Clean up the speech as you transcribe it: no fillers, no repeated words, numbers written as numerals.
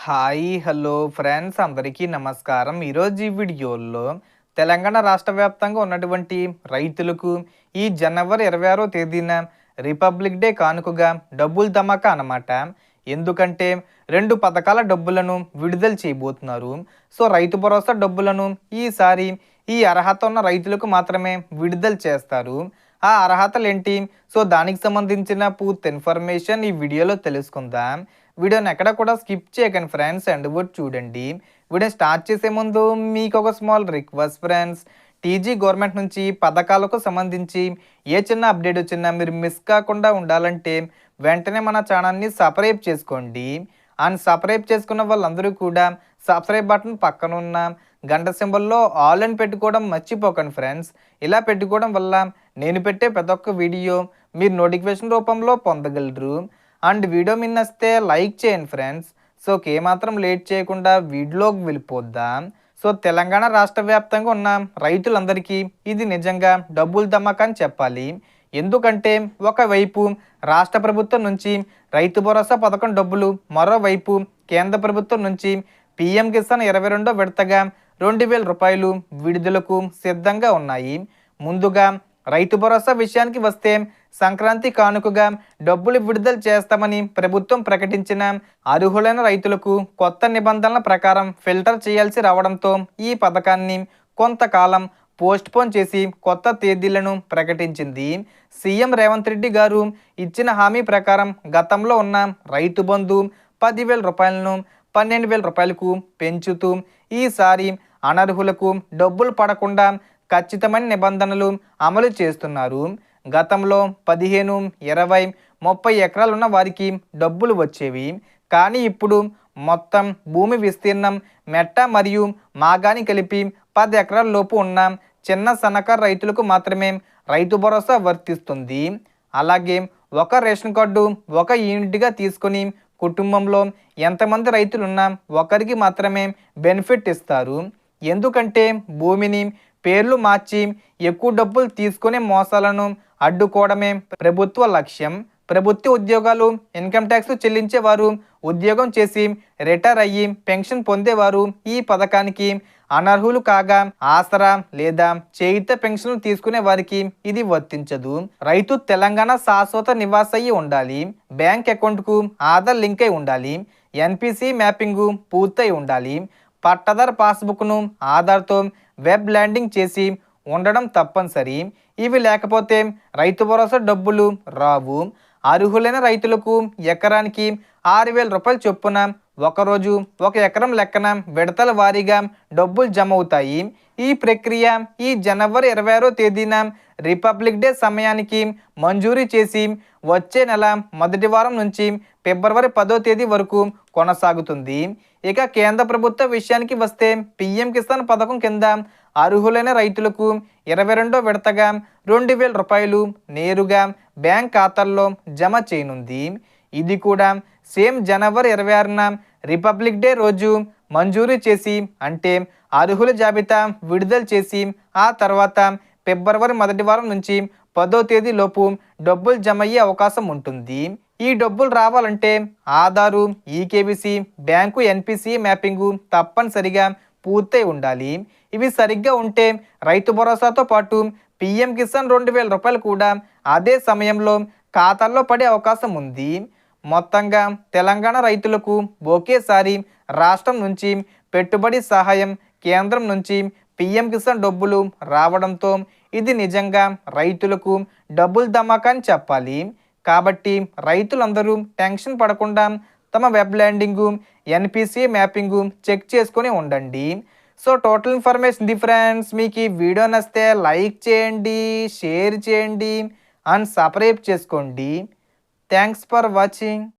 Hi hello friends అందరికీ నమస్కారం. ఈరోజు ఈ వీడియోలో తెలంగాణ రాష్ట్ర వ్యాప్తంగా ఉన్నటువంటి రైతులకు ఈ జనవరి 26వ తేదీన రిపబ్లిక్ డే కానుకగా డబ్బులు ధమాకా అన్నమాట. ఎందుకంటే 2 పథకాల డబ్బులను విడుదల చేయబోతున్నారు. సో రైతు భరోసా డబ్బులను ఈసారి ఈ అర్హత ఉన్న రైతులకు మాత్రమే విడుదల చేస్తారు. ఆ అర్హతలేంటి? సో దానికి సంబంధించిన పూర్తి ఇన్ఫర్మేషన్ ఈ వీడియోలో తెలుసుకుందాం. వీడియోని ఎక్కడ కూడా స్కిప్ చేయకండి ఫ్రెండ్స్, అండ్ కూడా చూడండి. వీడియో స్టార్ట్ చేసే ముందు మీకు ఒక small request friends. TG government నుంచి పథకాలకు సంబంధించి ఏ చిన్న అప్డేట్ వచ్చినా మీరు మిస్ కాకుండా ఉండాలంటే వెంటనే మన ఛానల్ని సబ్స్క్రైబ్ చేసుకోండి. అండ్ సబ్స్క్రైబ్ చేసుకున్న వాళ్ళందరూ కూడా సబ్స్క్రైబ్ బటన్ పక్కన ఉన్న గంట సింబల్లో ఆల్ అని పెట్టుకోవడం మర్చిపోకండి ఫ్రెండ్స్. ఇలా పెట్టుకోవడం వల్ల నేను పెట్టే ప్రతి ఒక్క వీడియో మీరు నోటిఫికేషన్ రూపంలో పొందగలరు. అండ్ వీడియో మీద నచ్చితే లైక్ చేయండి ఫ్రెండ్స్. సో ఏమాత్రం లేట్ చేయకుండా వీడియోలోకి వెళ్ళిపోద్దాం. సో తెలంగాణ రాష్ట్ర వ్యాప్తంగా ఉన్న రైతులందరికీ ఇది నిజంగా డబ్బులు ధమాకా అని చెప్పాలి. ఎందుకంటే ఒకవైపు రాష్ట్ర ప్రభుత్వం నుంచి రైతు భరోసా పథకం డబ్బులు, మరోవైపు కేంద్ర ప్రభుత్వం నుంచి పీఎం కిసాన్ 22వ విడతగా 2,000 రూపాయలు విడుదలకు సిద్ధంగా ఉన్నాయి. ముందుగా రైతు భరోసా విషయానికి వస్తే సంక్రాంతి కానుకగా డబ్బులు విడుదల చేస్తామని ప్రభుత్వం ప్రకటించిన అర్హులైన రైతులకు కొత్త నిబంధనల ప్రకారం ఫిల్టర్ చేయాల్సి రావడంతో ఈ పథకాన్ని కొంతకాలం పోస్ట్పోన్ చేసి కొత్త తేదీలను ప్రకటించింది. సీఎం రేవంత్ రెడ్డి గారు ఇచ్చిన హామీ ప్రకారం గతంలో ఉన్న రైతు బంధు 10,000 రూపాయలను 12,000 రూపాయలకు పెంచుతూ ఈసారి అనర్హులకు డబ్బులు పడకుండా ఖచ్చితమైన నిబంధనలు అమలు చేస్తున్నారు. గతంలో 15, 20, 30 ఎకరాలు ఉన్న వారికి డబ్బులు వచ్చేవి. కానీ ఇప్పుడు మొత్తం భూమి విస్తీర్ణం మెట్ట మరియు మాగాని కలిపి 10 ఎకరాల లోపు ఉన్న చిన్న సన్నకారు రైతులకు మాత్రమే రైతు భరోసా వర్తిస్తుంది. అలాగే ఒక రేషన్ కార్డు ఒక యూనిట్గా తీసుకొని కుటుంబంలో ఎంతమంది రైతులున్నా ఒకరికి మాత్రమే బెనిఫిట్ ఇస్తారు. ఎందుకంటే భూమిని పేర్లు మార్చి ఎక్కువ డబ్బులు తీసుకునే మోసాలను అడ్డుకోవడమే ప్రభుత్వ లక్ష్యం. ప్రభుత్వ ఉద్యోగాలు, ఇన్కమ్ ట్యాక్స్ చెల్లించేవారు, ఉద్యోగం చేసి రిటైర్ అయ్యి పెన్షన్ పొందేవారు ఈ పథకానికి అనర్హులు కాగా ఆసరా లేదా చేయుత పెన్షన్లు తీసుకునే వారికి ఇది వర్తించదు. రైతు తెలంగాణ శాశ్వత నివాస అయి ఉండాలి. బ్యాంక్ అకౌంట్కు ఆధార్ లింక్ అయి ఉండాలి. ఎన్పిసి మ్యాపింగ్ పూర్తయి ఉండాలి. పట్టాదారు పాస్బుక్ను ఆధార్తో వెబ్ ల్యాండింగ్ చేసి ఉండడం తప్పనిసరి. ఇవి లేకపోతే రైతు భరోసా డబ్బులు రావు. అర్హులైన రైతులకు ఎకరానికి 6,000 రూపాయలు చొప్పున ఒకరోజు ఒక ఎకరం లెక్కన విడతల వారీగా డబ్బులు జమ అవుతాయి. ఈ ప్రక్రియ ఈ జనవరి 26వ తేదీన రిపబ్లిక్ డే సమయానికి మంజూరీ చేసి వచ్చే నెల మొదటి వారం నుంచి ఫిబ్రవరి 10వ తేదీ వరకు కొనసాగుతుంది. ఇక కేంద్ర ప్రభుత్వ విషయానికి వస్తే పీఎం కిసాన్ పథకం కింద అర్హులైన రైతులకు 22వ విడతగా 2,000 రూపాయలు నేరుగా బ్యాంక్ ఖాతాల్లో జమ చేయనుంది. ఇది కూడా సేమ్ జనవరి 26న రిపబ్లిక్ డే రోజు మంజూరీ చేసి, అంటే అర్హుల జాబితా విడుదల చేసి ఆ తర్వాత ఫిబ్రవరి మొదటి వారం నుంచి 10వ తేదీ లోపు డబ్బులు జమ అయ్యే అవకాశం ఉంటుంది. ఈ డబ్బులు రావాలంటే ఆధారు, ఈకేబీసీ, బ్యాంకు ఎన్పిసి మ్యాపింగు తప్పనిసరిగా పూర్తయి ఉండాలి. ఇవి సరిగ్గా ఉంటే రైతు భరోసాతో పాటు పీఎం కిసాన్ 2,000 రూపాయలు కూడా అదే సమయంలో ఖాతాల్లో పడే అవకాశం ఉంది. మొత్తంగా తెలంగాణ రైతులకు ఒకేసారి రాష్ట్రం నుంచి పెట్టుబడి సహాయం, కేంద్రం నుంచి పీఎం కిసాన్ డబ్బులు రావడంతో ఇది నిజంగా రైతులకు డబ్బులు ధమాకా అని చెప్పాలి. కాబట్టి రైతులందరూ టెన్షన్ పడకుండా తమ web landing, NPC mapping check చేసుకొని ఉండండి. So total information friends. మీకు ఈ వీడియో నచ్చితే లైక్ చేయండి, షేర్ చేయండి అండ్ సబ్స్క్రైబ్ చేసుకోండి. Thanks for watching.